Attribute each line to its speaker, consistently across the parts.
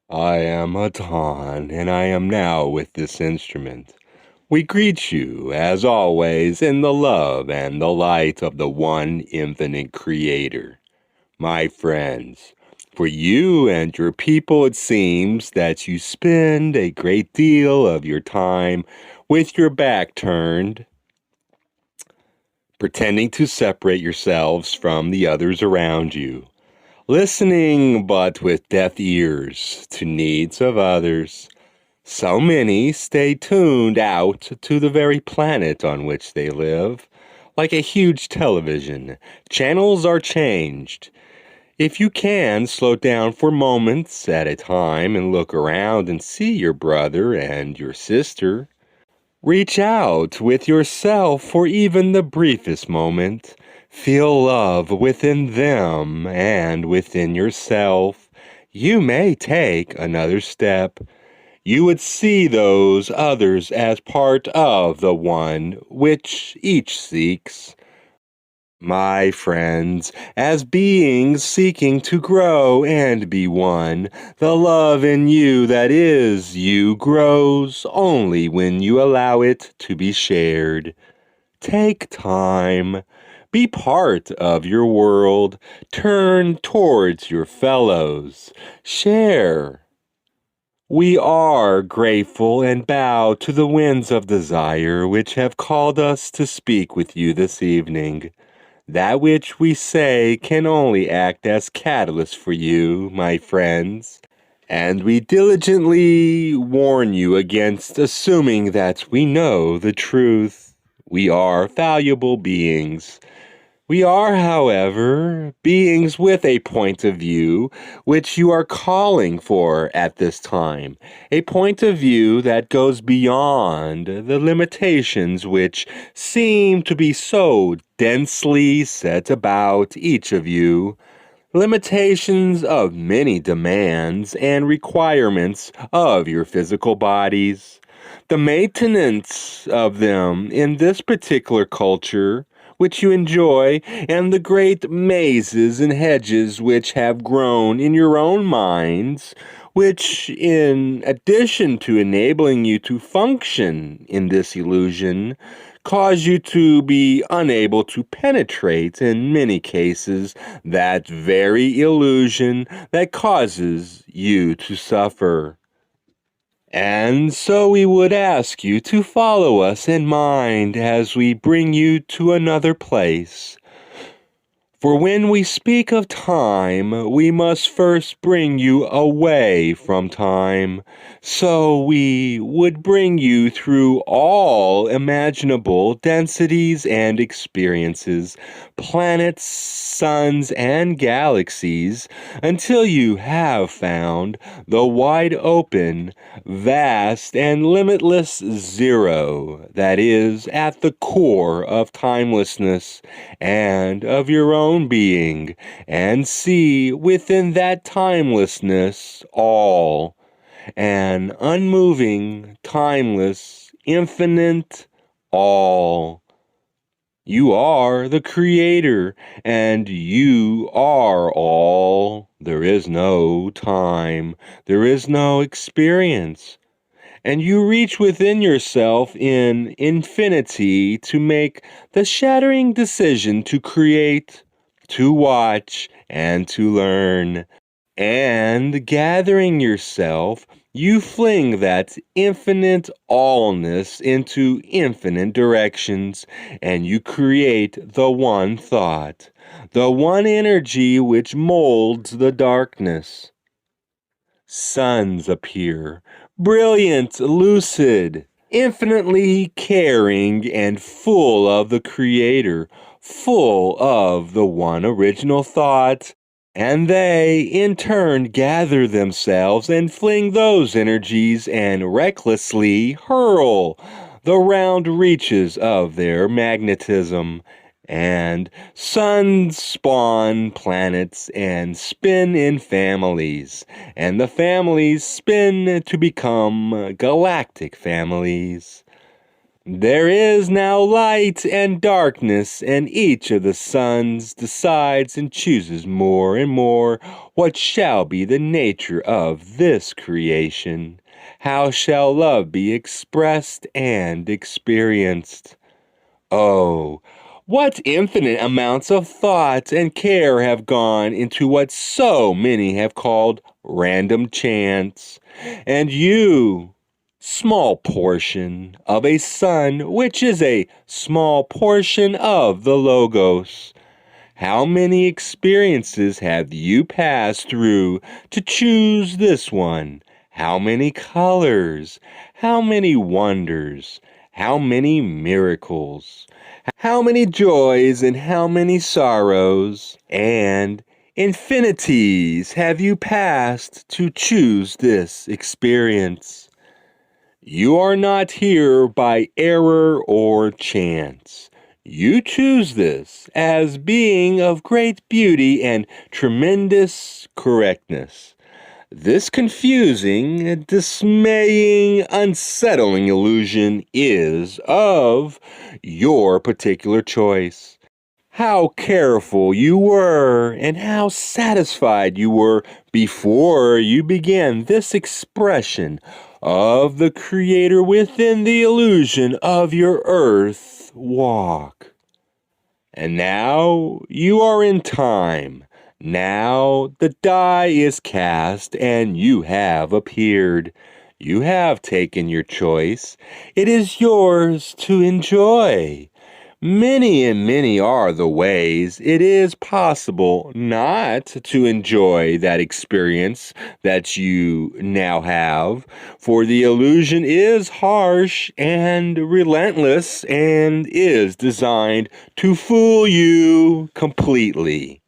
Speaker 1: I am Hatonn, and I am now with this instrument. We greet you, as always, in the love and the light of the one infinite Creator. My friends, for you and your people it seems that you spend a great deal of your time with your back turned, pretending to separate yourselves from the others around you, listening but with deaf ears to needs of others. So many stay tuned out to the very planet on which they live. Like a huge television, channels are changed. If you can, slow down for moments at a time and look around and see your brother and your sister. Reach out with yourself for even the briefest moment. Feel love within them and within yourself. You may take another step. You would see those others as part of the one which each seeks. My friends, as beings seeking to grow and be one, the love in you that is you grows only when you allow it to be shared. Take time. Be part of your world. Turn towards your fellows. Share. We are grateful and bow to the winds of desire which have called us to speak with you this evening. That which we say can only act as catalyst for you, my friends, and we diligently warn you against assuming that we know the truth. We are valuable beings. We are, however, beings with a point of view which you are calling for at this time, a point of view that goes beyond the limitations which seem to be so densely set about each of you, limitations of many demands and requirements of your physical bodies. The maintenance of them in this particular culture which you enjoy, and the great mazes and hedges which have grown in your own minds, which, in addition to enabling you to function in this illusion, cause you to be unable to penetrate, in many cases, that very illusion that causes you to suffer. And so we would ask you to follow us in mind as we bring you to another place. For when we speak of time, we must first bring you away from time. So we would bring you through all imaginable densities and experiences, planets, suns, and galaxies, until you have found the wide open, vast, and limitless zero that is at the core of timelessness and of your own being, and see within that timelessness all, an unmoving, timeless, infinite all. You are the Creator, and you are all. There is no time, there is no experience. And you reach within yourself in infinity to make the shattering decision to create, to watch, and to learn. And gathering yourself, you fling that infinite allness into infinite directions, and you create the one thought, the one energy which molds the darkness. Suns appear, brilliant, lucid, infinitely caring, and full of the Creator, full of the one original thought. And they, in turn, gather themselves and fling those energies and recklessly hurl the round reaches of their magnetism. And suns spawn planets and spin in families, and the families spin to become galactic families. There is now light and darkness, and each of the sons decides and chooses more and more what shall be the nature of this creation. How shall love be expressed and experienced? Oh, what infinite amounts of thought and care have gone into what so many have called random chance. And you, small portion of a sun, which is a small portion of the Logos. How many experiences have you passed through to choose this one? How many colors? How many wonders? How many miracles? How many joys and how many sorrows? And infinities have you passed to choose this experience? You are not here by error or chance. You choose this as being of great beauty and tremendous correctness. This confusing, dismaying, unsettling illusion is of your particular choice. How careful you were and how satisfied you were before you began this expression of the Creator within the illusion of your earth walk. And now you are in time. Now the die is cast and you have appeared. You have taken your choice. It is yours to enjoy. Many and many are the ways it is possible not to enjoy that experience that you now have, for the illusion is harsh and relentless and is designed to fool you completely.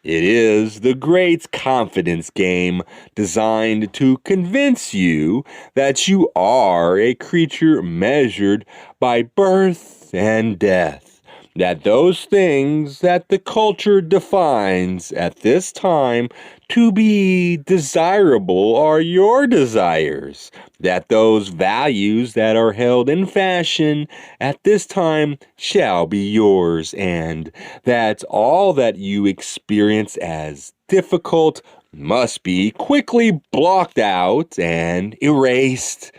Speaker 1: It is the great confidence game designed to convince you that you are a creature measured by birth and death, that those things that the culture defines at this time to be desirable are your desires, that those values that are held in fashion at this time shall be yours, and that all that you experience as difficult must be quickly blocked out and erased,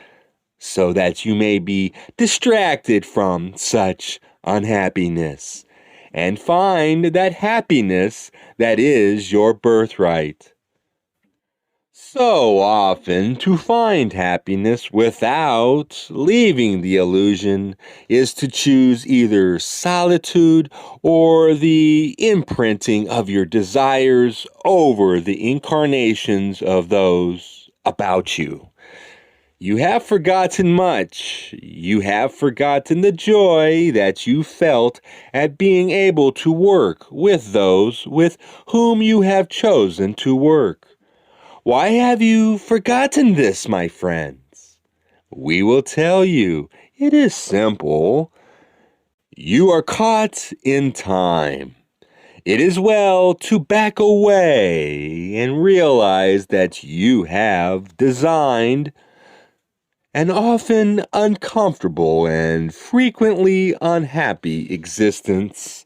Speaker 1: so that you may be distracted from such unhappiness and find that happiness that is your birthright. So often, to find happiness without leaving the illusion is to choose either solitude or the imprinting of your desires over the incarnations of those about you. You have forgotten much. You have forgotten the joy that you felt at being able to work with those with whom you have chosen to work. Why have you forgotten this, my friends? We will tell you. It is simple. You are caught in time. It is well to back away and realize that you have designed an often uncomfortable and frequently unhappy existence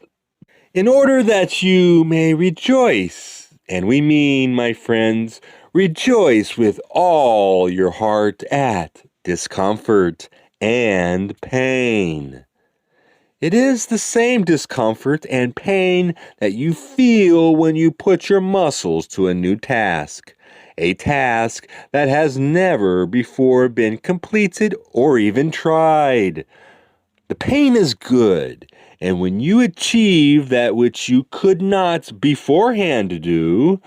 Speaker 1: in order that you may rejoice. And we mean, my friends, rejoice with all your heart at discomfort and pain. It is the same discomfort and pain that you feel when you put your muscles to a new task, a task that has never before been completed or even tried. The pain is good, and when you achieve that which you could not beforehand do,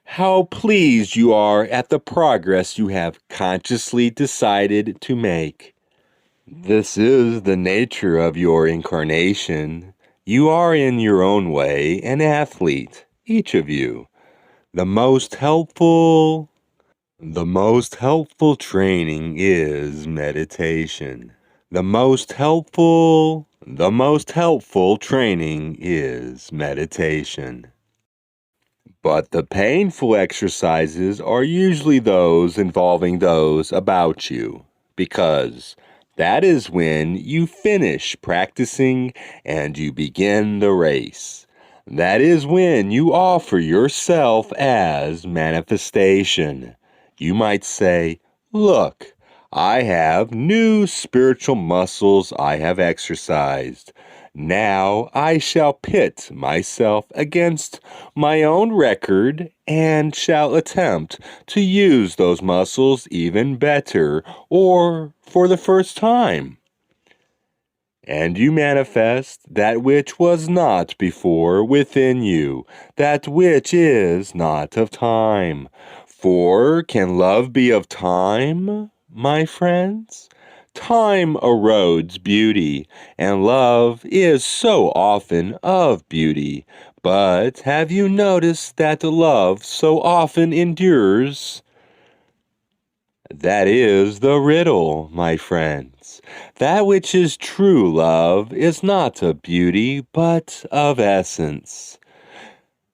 Speaker 1: how pleased you are at the progress you have consciously decided to make. This is the nature of your incarnation. You are in your own way an athlete, each of you. The most helpful training is meditation. The most helpful training is meditation. But the painful exercises are usually those involving those about you, because That is when you finish practicing and you begin the race. That is when you offer yourself as manifestation. You might say, "Look, I have new spiritual muscles I have exercised. Now I shall pit myself against my own record and shall attempt to use those muscles even better or for the first time." And you manifest that which was not before within you, that which is not of time. For can love be of time, my friends? Time erodes beauty, and love is so often of beauty. But have you noticed that love so often endures? That is the riddle, my friends. That which is true love is not of beauty, but of essence.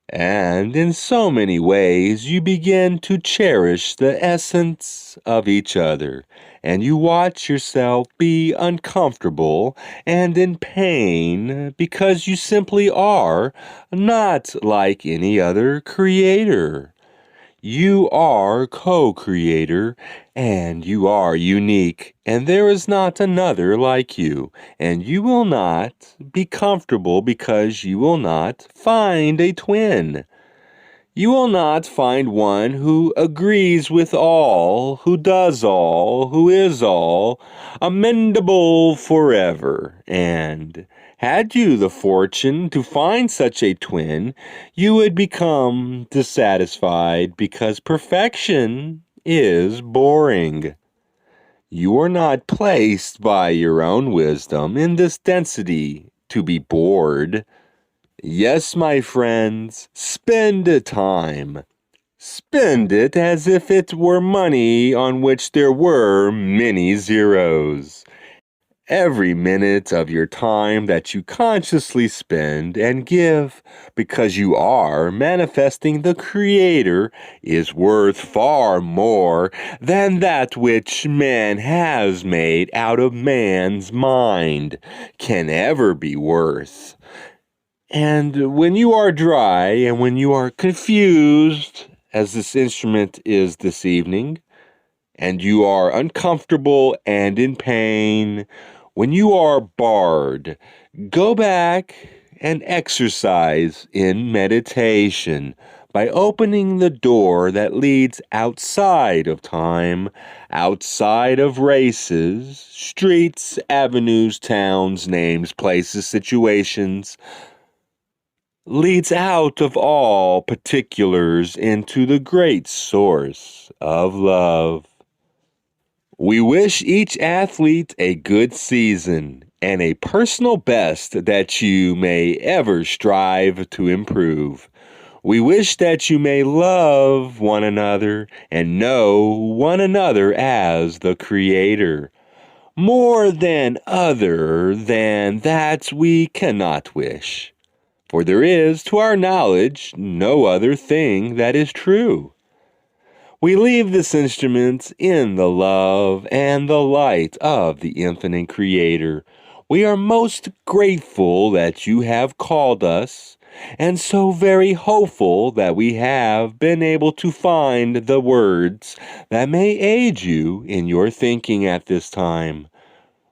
Speaker 1: And in so many ways you begin to cherish the essence of each other, and you watch yourself be uncomfortable and in pain because you simply are not like any other creator. You are co-creator, and you are unique, and there is not another like you, and you will not be comfortable because you will not find a twin. You will not find one who agrees with all, who does all, who is all, amendable forever. And had you the fortune to find such a twin, you would become dissatisfied because perfection is boring. You are not placed by your own wisdom in this density to be bored. Yes, my friends, spend time. Spend it as if it were money on which there were many zeros. Every minute of your time that you consciously spend and give because you are manifesting the Creator is worth far more than that which man has made out of man's mind can ever be worth. And when you are dry and when you are confused, as this instrument is this evening, and you are uncomfortable and in pain, when you are barred, go back and exercise in meditation by opening the door that leads outside of time, outside of races, streets, avenues, towns, names, places, situations, leads out of all particulars into the great source of love. We wish each athlete a good season and a personal best that you may ever strive to improve. We wish that you may love one another and know one another as the Creator. More than other than that we cannot wish. For there is, to our knowledge, no other thing that is true. We leave this instrument in the love and the light of the infinite Creator. We are most grateful that you have called us, and so very hopeful that we have been able to find the words that may aid you in your thinking at this time.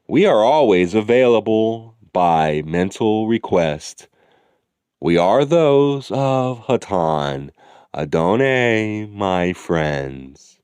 Speaker 1: We are always available by mental request. We are those of Hatonn. Adonai, my friends.